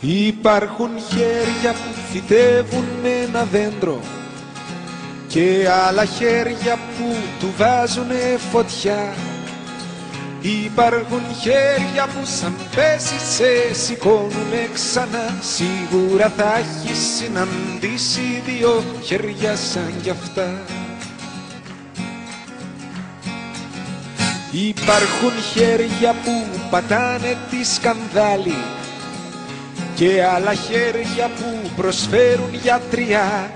Υπάρχουν χέρια που φυτεύουν με ένα δέντρο και άλλα χέρια που του βάζουνε φωτιά. Υπάρχουν χέρια που σαν πέσει σε σηκώνουνε ξανά. Σίγουρα θα έχεις συναντήσει δύο χέρια σαν κι αυτά. Υπάρχουν χέρια που πατάνε τη σκανδάλη και άλλα χέρια που προσφέρουν γιατριά.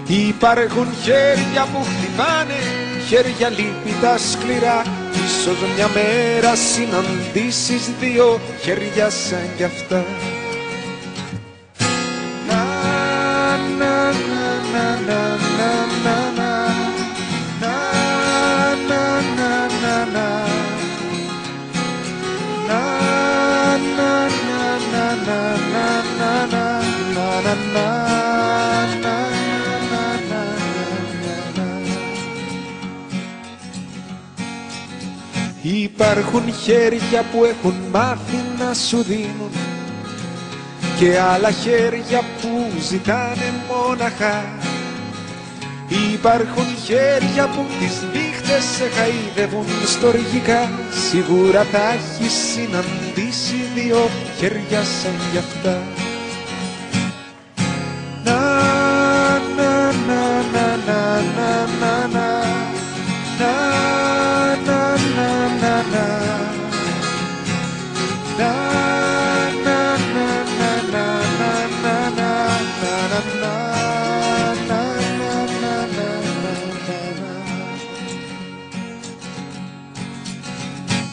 Υπάρχουν χέρια που χτυπάνε, χέρια λύπητα σκληρά. Ίσως μια μέρα συναντήσεις δύο χέρια σαν κι αυτά. Να, να, να, να, να, να, να, Υπάρχουν χέρια που έχουν μάθει να σου δίνουν και άλλα χέρια που ζητάνε μόναχα. Υπάρχουν χέρια που τις νύχτες σε χαϊδεύουν στοργικά. Σίγουρα θα έχεις συναντήσει δύο χέρια σαν κι αυτά. Να, να, να, να, να, να, να,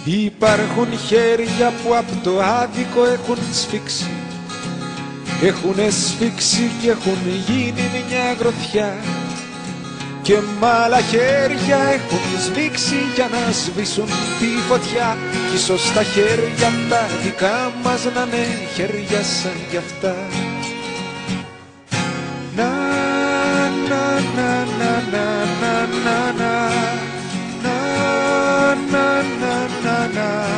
Υπάρχουν χέρια που απ' το άδικο έχουν σφίξει, έχουνε σφίξει και έχουν γίνει μια γροθιά. Και μ' άλλα χέρια έχουν σβήξει για να σβήσουν τη φωτιά. Κι ίσως τα χέρια τα δικά μας να είναι χέρια σαν κι αυτά. Να, να, να, να, να, να, να, να, να, να, να, να.